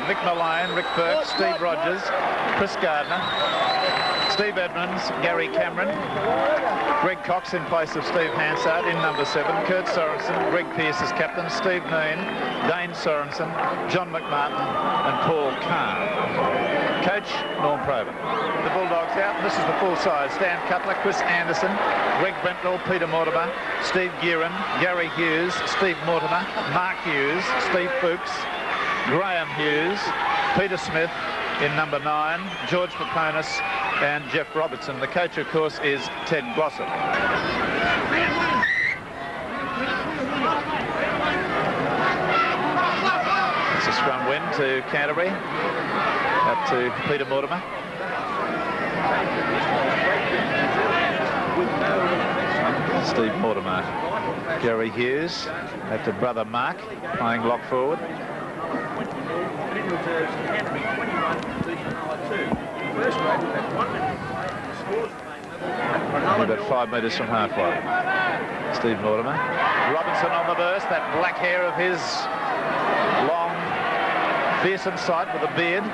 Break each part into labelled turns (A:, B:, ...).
A: Nick Malone, Rick Burke, Steve Rogers, Chris Gardner, Steve Edmonds, Gary Cameron, Greg Cox in place of Steve Hansard in number 7, Kurt Sorensen, Greg Pearce as captain, Steve Noon, Dane Sorensen, John McMartin and Paul Kahn. Coach, Norm Probert. The Bulldogs out. This is the full size. Stan Cutler, Chris Anderson, Greg Brentnell, Peter Mortimer, Steve Gearin, Gary Hughes, Steve Mortimer, Mark Hughes, Steve Fuchs, Graham Hughes, Peter Smith in number 9, George Paponis and Jeff Robertson. The coach, of course, is Ted Glossop. It's a scrum win to Canterbury, up to Peter Mortimer. Steve Mortimer, Gary Hughes, out to brother Mark, playing lock forward. About 5 metres from halfway. Steve Mortimer. Robinson on the burst, that black hair of his, long, fearsome sight with a beard.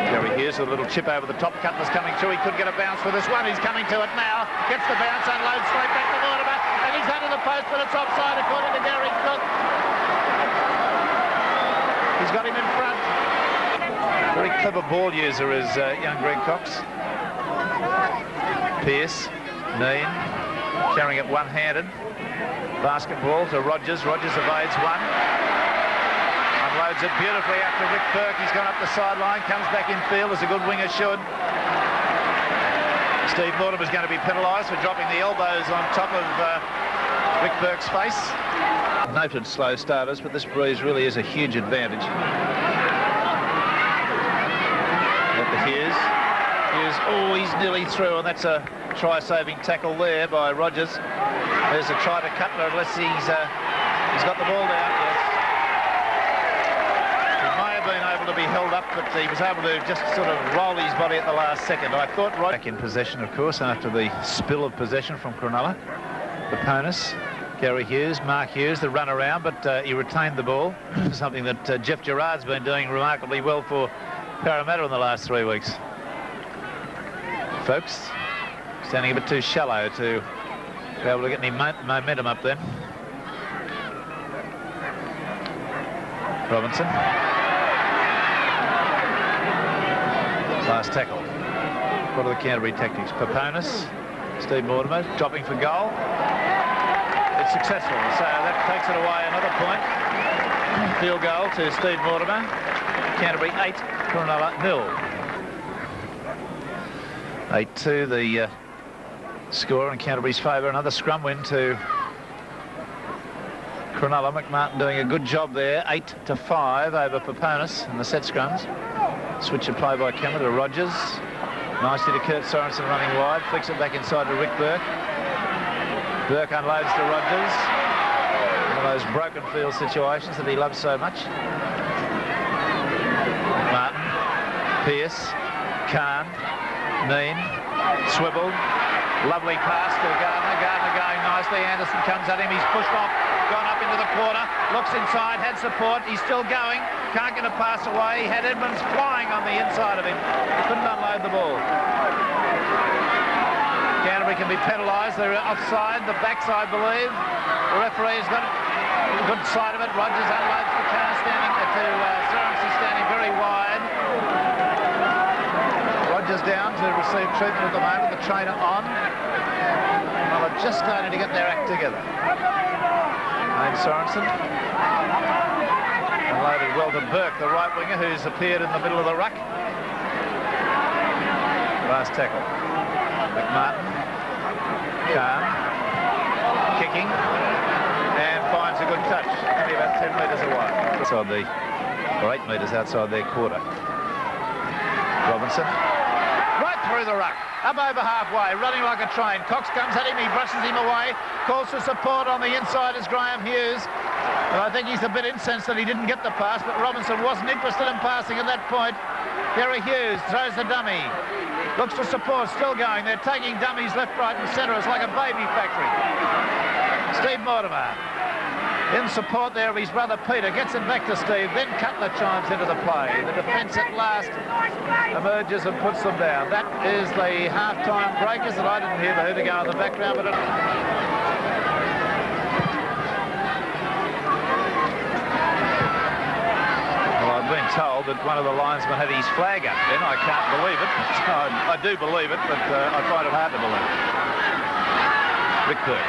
A: Gary Hughes with a little chip over the top. Cutler's coming through. He could get a bounce for this one. He's coming to it now. Gets the bounce, unloads straight back to Mortimer. And he's under the post, but it's offside according to Gary Cook. He's got him in front. Very clever ball user is young Greg Cox. Pearce, Neen, carrying it one-handed. Basketball to Rogers. Rogers evades one. Unloads it beautifully up to Rick Burke. He's gone up the sideline, comes back in field as a good winger should. Steve Mortimer's going to be penalised for dropping the elbows on top of Rick Burke's face. Noted slow starters, but this breeze really is a huge advantage. At the Hughes. Hughes, oh, he's nearly through, and that's a try-saving tackle there by Rogers. There's a try to Cutler, unless he's got the ball down. Yes. He may have been able to be held up, but he was able to just sort of roll his body at the last second. I thought back in possession, of course, after the spill of possession from Cronulla. Paponis. Gary Hughes, Mark Hughes, the run around, but he retained the ball, something that Jeff Gerard's been doing remarkably well for Parramatta in the last 3 weeks. Folks, standing a bit too shallow to be able to get any momentum up there. Robinson. Last tackle. What are the Canterbury tactics? Paponis, Steve Mortimer, dropping for goal. It's successful, so that takes it away another point. Field goal to Steve Mortimer. Canterbury 8, Cronulla 0. 8-2 the score in Canterbury's favour. Another scrum win to Cronulla. McMartin doing a good job there. 8-5 over Paponis in the set scrums. Switch of play by Cameron to Rogers. Nicely to Kurt Sorensen running wide. Flicks it back inside to Rick Burke. Burke unloads to Rogers. One of those broken field situations that he loves so much. Martin, Pearce, Kahn, Neen, Swivel. Lovely pass to Gardner. Gardner going nicely. Anderson comes at him. He's pushed off. Gone up into the corner. Looks inside. Had support. He's still going. Can't get a pass away. Had Edmonds flying on the inside of him. Couldn't unload the ball. Canterbury can be penalised. They're offside, the backside, I believe. The referee's got a good side of it. Rogers unloads the car standing to Sorensen standing very wide. Rogers down to receive treatment at the moment. The trainer on. Well, they're just starting to get their act together. And Sorensen unloaded well to Burke, the right winger, who's appeared in the middle of the ruck. Last tackle. McMartin. Kahn, kicking, and finds a good touch, only about 10 metres away. Outside the, or 8 metres outside their quarter. Robinson, right through the ruck, up over halfway, running like a train. Cox comes at him, he brushes him away, calls for support on the inside as Graham Hughes. And I think he's a bit incensed that he didn't get the pass, but Robinson wasn't interested in passing at that point. Gary Hughes throws the dummy. Looks for support, still going. They're taking dummies left, right and centre. It's like a baby factory. Steve Mortimer. in support there of his brother Peter. Gets it back to Steve. Then Cutler chimes into the play. The defence at last emerges and puts them down. That is the half-time breakers that I didn't hear the hooter go in the background, but I've been told that one of the linesmen had his flag up then. I can't believe it. I do believe it, but I find it hard to believe. Rick Burke.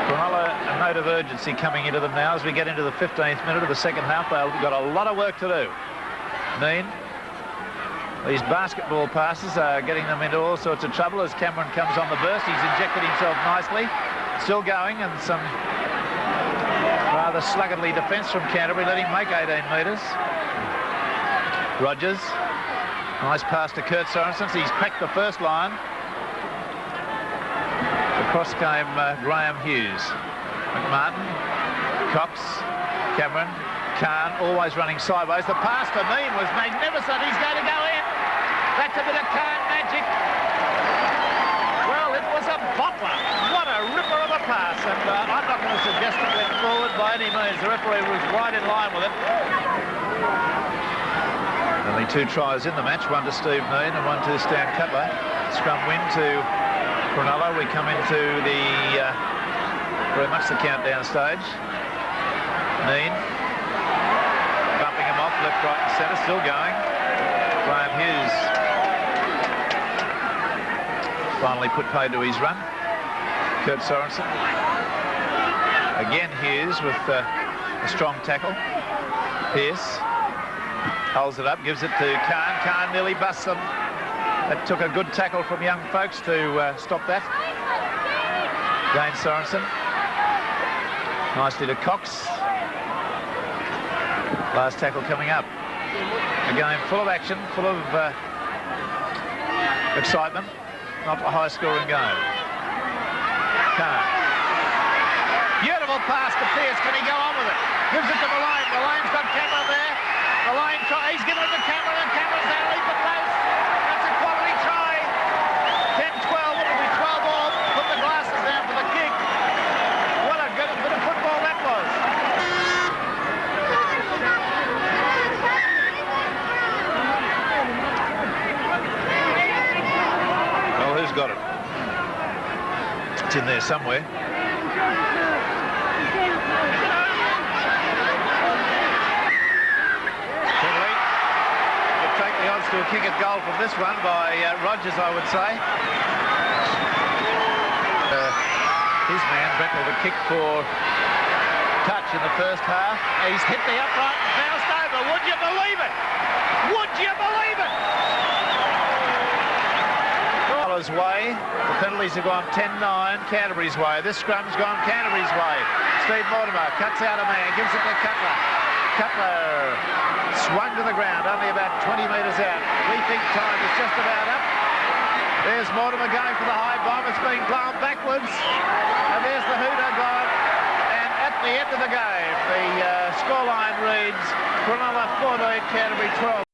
A: Cronulla, a note of urgency coming into them now as we get into the 15th minute of the second half. They've got a lot of work to do. Mean. These basketball passes are getting them into all sorts of trouble as Cameron comes on the burst. He's injected himself nicely. Still going, and some rather sluggardly defence from Canterbury. Let him make 18 metres. Rogers. Nice pass to Kurt Sorensen. He's packed the first line. Across came Graham Hughes. McMartin. Cox. Cameron. Khan always running sideways. The pass to Mean was magnificent. He's going to go in. That's a bit of Khan magic. Well, it was a bottler. What a ripper of a pass. And I'm not going to suggest it went forward by any means. The referee was right in line with it. Only 2 tries in the match. One to Steve Mean and one to Stan Cutler. Scrum win to Cronulla. We come into the very much the countdown stage. Mean bumping him off left, right and centre, still going. Graham Hughes finally put paid to his run. Kurt Sorensen. Again Hughes with a strong tackle. Pearce holds it up, gives it to Khan. Khan nearly busts them. That took a good tackle from young folks to stop that. Again Sorensen. Nicely to Cox. Last tackle coming up. A game full of action, full of excitement. Not a high-scoring game. Khan. Beautiful pass to Pearce. Can he go on with it? Gives it to Malone. Malone's got Cameron there. Malone, he's given it to Cameron, and Cameron's there to lead the place. That's a quality try. 10-12. It'll be 12 all. Put the glasses down for the kick. What a good bit of football that was. Well, who's got it? It's in there somewhere. To a kick at goal from this one by Rogers, I would say. His man, Brentle, the kick for touch in the first half. He's hit the upright and bounced over. Would you believe it? Would you believe it? Cronulla's way. The penalties have gone 10-9 Canterbury's way. This scrum's gone Canterbury's way. Steve Mortimer cuts out a man, gives it to Cutler. Cutler swung to the ground, only about 20 metres out. We think time is just about up. There's Mortimer going for the high bomb. It's being blown backwards. And there's the hooter gone. And at the end of the game, the scoreline reads Cronulla 14, Canterbury 12.